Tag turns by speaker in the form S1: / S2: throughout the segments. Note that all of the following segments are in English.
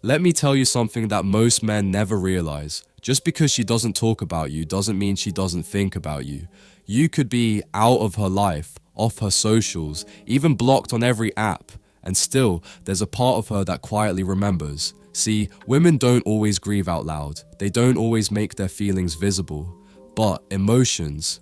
S1: Let me tell you something that most men never realize. Just because she doesn't talk about you doesn't mean she doesn't think about you. You could be out of her life, off her socials, even blocked on every app, and still, there's a part of her that quietly remembers. See, women don't always grieve out loud. They don't always make their feelings visible. But emotions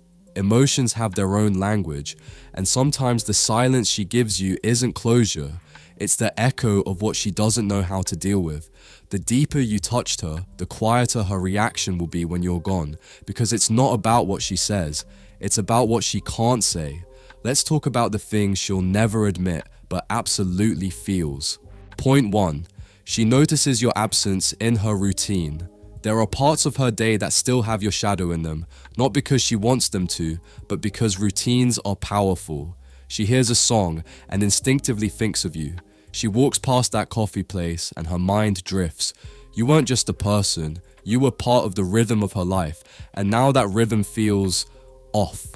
S1: have their own language, and sometimes the silence she gives you isn't closure. It's the echo of what she doesn't know how to deal with. The deeper you touched her, the quieter her reaction will be when you're gone, because it's not about what she says, it's about what she can't say. Let's talk about the things she'll never admit, but absolutely feels. Point 1. She notices your absence in her routine. There are parts of her day that still have your shadow in them, not because she wants them to, but because routines are powerful. She hears a song and instinctively thinks of you. She walks past that coffee place and her mind drifts. You weren't just a person, you were part of the rhythm of her life, and now that rhythm feels off.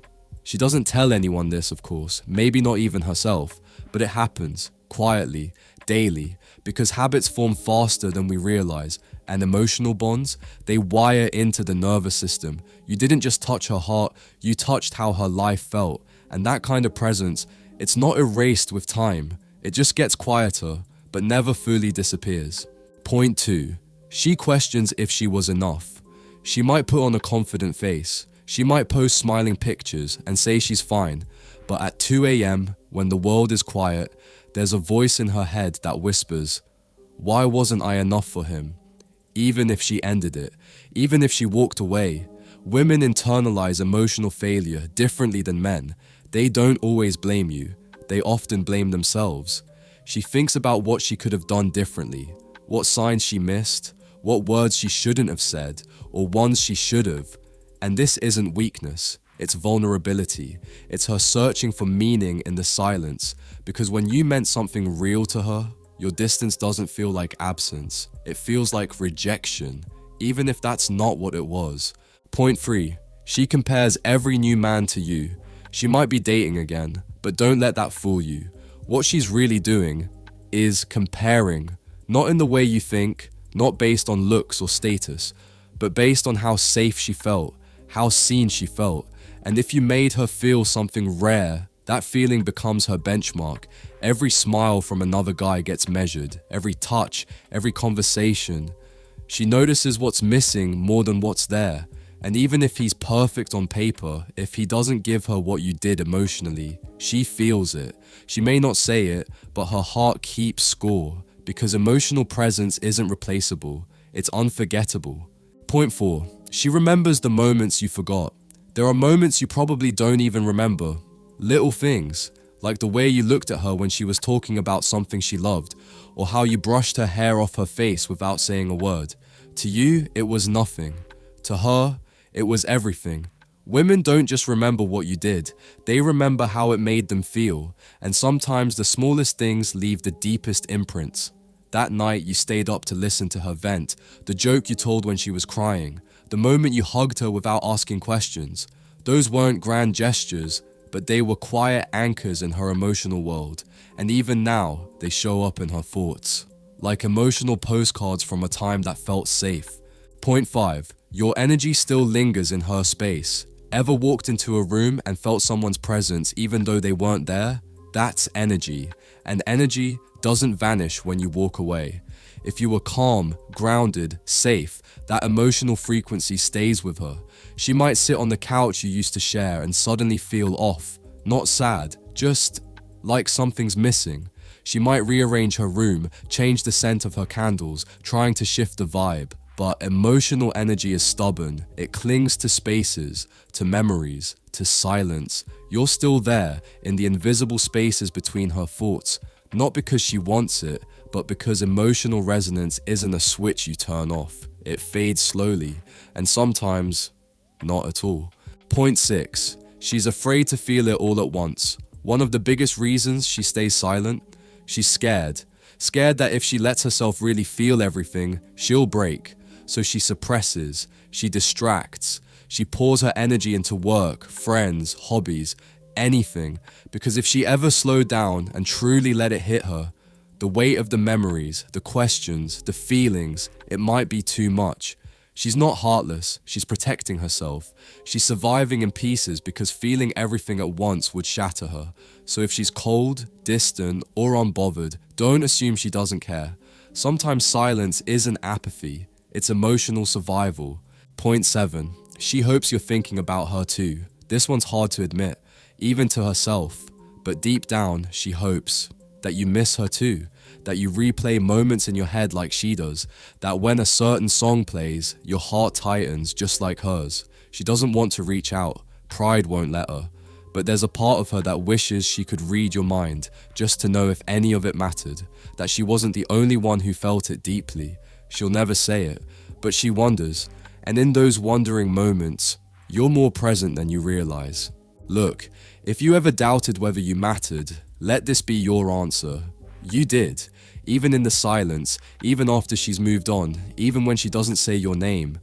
S1: She doesn't tell anyone this, of course, maybe not even herself, but it happens, quietly, daily, because habits form faster than we realize, and emotional bonds, they wire into the nervous system. You didn't just touch her heart, you touched how her life felt, and that kind of presence, it's not erased with time. It just gets quieter, but never fully disappears. Point 2. She questions if she was enough. She might put on a confident face. She might post smiling pictures and say she's fine, but at 2 a.m., when the world is quiet, there's a voice in her head that whispers, "Why wasn't I enough for him?" Even if she ended it, even if she walked away. Women internalize emotional failure differently than men. They don't always blame you. They often blame themselves. She thinks about what she could have done differently, what signs she missed, what words she shouldn't have said, or ones she should have. And this isn't weakness, it's vulnerability. It's her searching for meaning in the silence, because when you meant something real to her, your distance doesn't feel like absence. It feels like rejection, even if that's not what it was. Point 3. She compares every new man to you. She might be dating again, but don't let that fool you. What she's really doing is comparing, not in the way you think, not based on looks or status, but based on how safe she felt, how seen she felt. And if you made her feel something rare, that feeling becomes her benchmark. Every smile from another guy gets measured, every touch, every conversation. She notices what's missing more than what's there. And even if he's perfect on paper, if he doesn't give her what you did emotionally, she feels it. She may not say it, but her heart keeps score, because emotional presence isn't replaceable, it's unforgettable. Point 4. She remembers the moments you forgot. There are moments you probably don't even remember. Little things, like the way you looked at her when she was talking about something she loved, or how you brushed her hair off her face without saying a word. To you, it was nothing. To her, it was everything. Women don't just remember what you did, they remember how it made them feel, and sometimes the smallest things leave the deepest imprints. That night you stayed up to listen to her vent, the joke you told when she was crying, the moment you hugged her without asking questions. Those weren't grand gestures, but they were quiet anchors in her emotional world, and even now, they show up in her thoughts, like emotional postcards from a time that felt safe. Point 5. Your energy still lingers in her space. Ever walked into a room and felt someone's presence even though they weren't there? That's energy, and energy doesn't vanish when you walk away. If you were calm, grounded, safe, that emotional frequency stays with her. She might sit on the couch you used to share and suddenly feel off, not sad, just like something's missing. She might rearrange her room, change the scent of her candles, trying to shift the vibe. But emotional energy is stubborn. It clings to spaces, to memories, to silence. You're still there, in the invisible spaces between her thoughts, not because she wants it, but because emotional resonance isn't a switch you turn off. It fades slowly, and sometimes not at all. Point 6. She's afraid to feel it all at once. One of the biggest reasons she stays silent, she's scared. Scared that if she lets herself really feel everything, she'll break. So she suppresses, she distracts, she pours her energy into work, friends, hobbies, anything. Because if she ever slowed down and truly let it hit her, The weight of the memories, the questions, the feelings, it might be too much. She's not heartless, she's protecting herself. She's surviving in pieces because feeling everything at once would shatter her. So if she's cold, distant, or unbothered, don't assume she doesn't care. Sometimes silence isn't apathy, it's emotional survival. Point 7. She hopes you're thinking about her too. This one's hard to admit, even to herself. But deep down, she hopes that you miss her too, that you replay moments in your head like she does, that when a certain song plays, your heart tightens just like hers. She doesn't want to reach out, pride won't let her, but there's a part of her that wishes she could read your mind, just to know if any of it mattered, that she wasn't the only one who felt it deeply. She'll never say it, but she wonders, and in those wondering moments, you're more present than you realize. Look, if you ever doubted whether you mattered, let this be your answer. You did. Even in the silence, even after she's moved on, even when she doesn't say your name,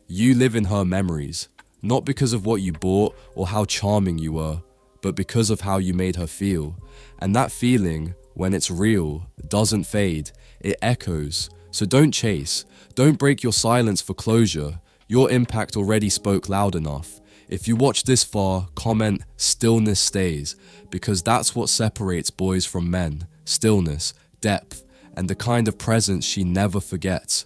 S1: you live in her memories. Not because of what you bought or how charming you were, but because of how you made her feel. And that feeling, when it's real, doesn't fade, it echoes. So don't chase. Don't break your silence for closure. Your impact already spoke loud enough. If you watch this far, comment "stillness stays," because that's what separates boys from men. Stillness, depth, and the kind of presence she never forgets.